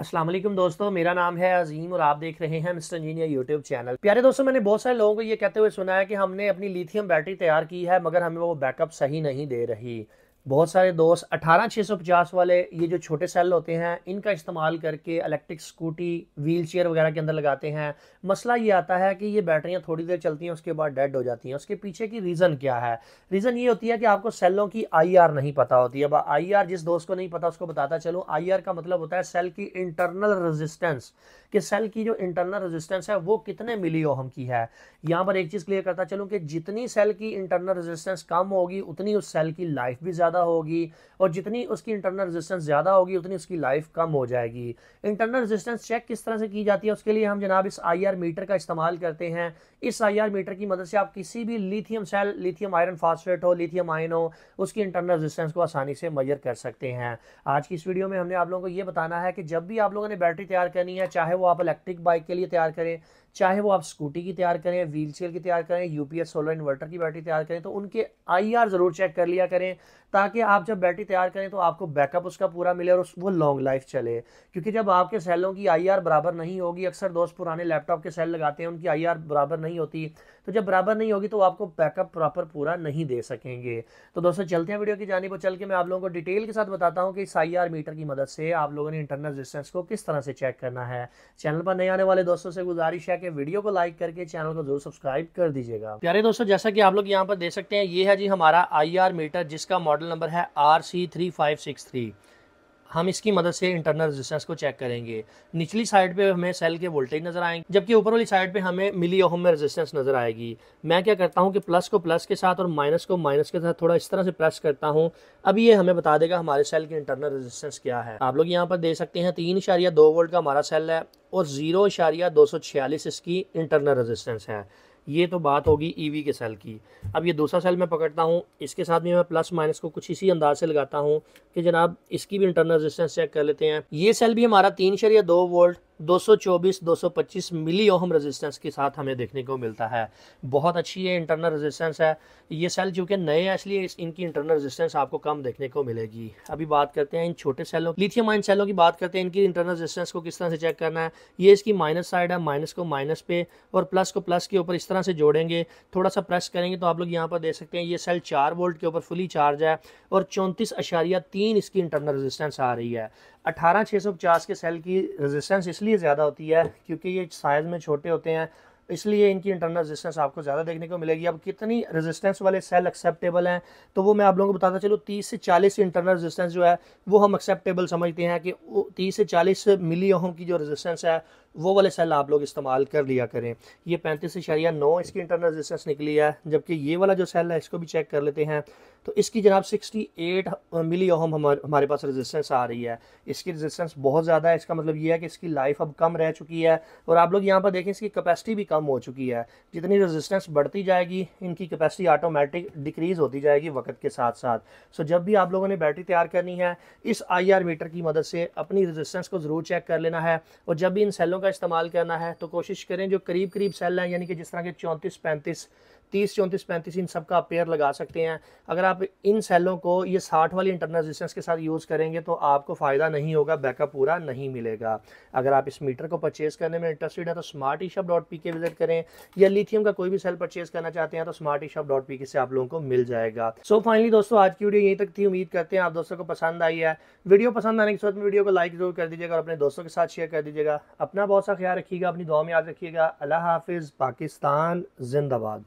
अस्सलाम वालेकुम दोस्तों, मेरा नाम है अजीम और आप देख रहे हैं मिस्टर इंजीनियर यूट्यूब चैनल। प्यारे दोस्तों, मैंने बहुत सारे लोगों को ये कहते हुए सुना है कि हमने अपनी लिथियम बैटरी तैयार की है मगर हमें वो बैकअप सही नहीं दे रही। बहुत सारे दोस्त 18650 वाले ये जो छोटे सेल होते हैं इनका इस्तेमाल करके इलेक्ट्रिक स्कूटी, व्हील चेयर वगैरह के अंदर लगाते हैं। मसला ये आता है कि ये बैटरियां थोड़ी देर चलती हैं उसके बाद डेड हो जाती हैं। उसके पीछे की रीज़न क्या है? रीज़न ये होती है कि आपको सेलों की आईआर नहीं पता होती है। अब आईआर जिस दोस्त को नहीं पता उसको बताता चलो, आईआर का मतलब होता है सेल की इंटरनल रेजिस्टेंस, कि सेल की जो इंटरनल रेजिस्टेंस है वो कितने मिली ओहम की है। यहाँ पर एक चीज़ क्लियर करता चलूँ कि जितनी सेल की इंटरनल रेजिस्टेंस कम होगी उतनी उस सेल की लाइफ भी ज़्यादा होगी, और जितनी उसकी इंटरनल रेजिस्टेंस ज़्यादा होगी उतनी उसकी लाइफ कम हो जाएगी। इंटरनल रेजिस्टेंस चेक किस तरह से की जाती है, उसके लिए हम जनाब इस आईआर मीटर का इस्तेमाल करते हैं। इस आईआर मीटर की मदद से आप किसी भी lithium cell, lithium iron phosphate हो, लिथियम आयन हो, उसकी इंटरनल रेजिस्टेंस को आसानी से मेजर कर सकते हैं। आज की इस वीडियो में हमने आप लोगों को ये बताना है कि जब भी आप लोगों ने बैटरी तैयार करनी है, चाहे वो आप इलेक्ट्रिक बाइक के लिए तैयार करें, चाहे वो आप स्कूटी की तैयार करें, व्हील चेयर की तैयार करें, यूपीएस सोलर इन्वर्टर की बैटरी तैयार करें, तो उनके आईआर ज़रूर चेक कर लिया करें, ताकि आप जब बैटरी तैयार करें तो आपको बैकअप उसका पूरा मिले और वो लॉन्ग लाइफ चले। क्योंकि जब आपके सेलों की आईआर बराबर नहीं होगी, अक्सर दोस्त पुराने लैपटॉप के सेल लगाते हैं उनकी आईआर बराबर नहीं होती, तो जब बराबर नहीं होगी तो आपको बैकअप प्रॉपर पूरा नहीं दे सकेंगे। तो दोस्तों चलते हैं वीडियो की जानिब, चल के मैं आप लोगों को डिटेल के साथ बताता हूं कि इस आईआर मीटर की मदद से आप लोगों ने इंटरनल रेजिस्टेंस को किस तरह से चेक करना है। चैनल पर नए आने वाले दोस्तों से गुजारिश है कि वीडियो को लाइक करके चैनल को जरूर सब्सक्राइब कर दीजिएगा। प्यारे दोस्तों, जैसा कि आप लोग यहाँ पर देख सकते हैं, ये है जी हमारा आईआर मीटर जिसका मॉडल नंबर है RC3563। हम इसकी मदद से इंटरनल रेजिस्टेंस को चेक करेंगे। निचली साइड पे हमें सेल के वोल्टेज नजर आएंगे, जबकि ऊपर वाली साइड पे हमें मिली ओहम में रेजिस्टेंस नजर आएगी। मैं क्या करता हूँ कि प्लस को प्लस के साथ और माइनस को माइनस के साथ थोड़ा इस तरह से प्रेस करता हूँ। अब ये हमें बता देगा हमारे सेल की इंटरनल रेजिस्टेंस क्या है। आप लोग यहाँ पर देख सकते हैं 3.2 वोल्ट का हमारा सेल है और 0.246 इसकी इंटरनल रेजिस्टेंस है। ये तो बात होगी ईवी के सेल की। अब ये दूसरा सेल मैं पकड़ता हूँ, इसके साथ भी मैं प्लस माइनस को कुछ इसी अंदाज से लगाता हूँ कि जनाब इसकी भी इंटरनल रेजिस्टेंस चेक कर लेते हैं। ये सेल भी हमारा 3.2 वोल्ट 224-225 मिली ओहम रेजिस्टेंस के साथ हमें देखने को मिलता है। बहुत अच्छी ये इंटरनल रेजिस्टेंस है। ये सेल चूँकि नए हैं इसलिए इनकी इंटरनल रेजिस्टेंस आपको कम देखने को मिलेगी। अभी बात करते हैं इन छोटे सेलों, लिथियम आयन सेलों की बात करते हैं, इनकी इंटरनल रेजिस्टेंस को किस तरह से चेक करना है। ये इसकी माइनस साइड है, माइनस को माइनस पे और प्लस को प्लस के ऊपर इस तरह से जोड़ेंगे, थोड़ा सा प्रेस करेंगे तो आप लोग यहाँ पर देख सकते हैं ये सेल 4 वोल्ट के ऊपर फुली चार्ज है और 34.3 इसकी इंटरनल रेजिस्टेंस आ रही है। 18650 के सेल की रेजिस्टेंस इसलिए ज़्यादा होती है क्योंकि ये साइज़ में छोटे होते हैं, इसलिए इनकी इंटरनल रेजिस्टेंस आपको ज़्यादा देखने को मिलेगी। अब कितनी रेजिस्टेंस वाले सेल एक्सेप्टेबल हैं तो वो मैं आप लोगों को बताता चलूँ। 30 से 40 इंटरनल रेजिस्टेंस जो है वो हम एक्सेप्टेबल समझते हैं कि 30 से 40 मिली ओहम की जो रेजिस्टेंस है वो वाले सेल आप लोग इस्तेमाल कर लिया करें। ये 35.9 इसकी इंटरनल रेजिस्टेंस निकली है, जबकि ये वाला जो सेल है इसको भी चेक कर लेते हैं तो इसकी जनाब 68 मिली ओहम हमारे पास रेजिस्टेंस आ रही है। इसकी रेजिस्टेंस बहुत ज़्यादा है, इसका मतलब ये है कि इसकी लाइफ अब कम रह चुकी है और आप लोग यहाँ पर देखें इसकी कैपेसिटी भी कम हो चुकी है। जितनी रेजिस्टेंस बढ़ती जाएगी इनकी कैपेसिटी ऑटोमेटिक डिक्रीज होती जाएगी वक्त के साथ साथ। सो जब भी आप लोगों ने बैटरी तैयार करनी है इस आईआर मीटर की मदद से अपनी रेजिस्टेंस को ज़रूर चेक कर लेना है। और जब भी इन सेलों का इस्तेमाल करना है तो कोशिश करें जो करीब करीब सेल हैं, यानी कि जिस तरह के 34-35, 30-34-35 इन सब का आप पेयर लगा सकते हैं। अगर आप इन सेलों को ये 60 वाली इंटरनल रेजिस्टेंस के साथ यूज़ करेंगे तो आपको फ़ायदा नहीं होगा, बैकअप पूरा नहीं मिलेगा। अगर आप इस मीटर को परचेज़ करने में इंटरेस्टेड है तो smarteshop.pk विजिट करें, या लिथियम का कोई भी सेल परचेज़ करना चाहते हैं तो smarteshop.pk से आप लोगों को मिल जाएगा। सो फाइनली दोस्तों, आज की वीडियो यहीं तक थी। उम्मीद करते हैं आप दोस्तों को पसंद आई है। वीडियो पसंद आने के बाद वीडियो को लाइक जरूर कर दीजिएगा और अपने दोस्तों के साथ शेयर कर दीजिएगा। अपना बहुत सा ख्याल रखिएगा, अपनी दुआ में याद रखिएगा। अल्लाह हाफिज़। पाकिस्तान जिंदाबाद।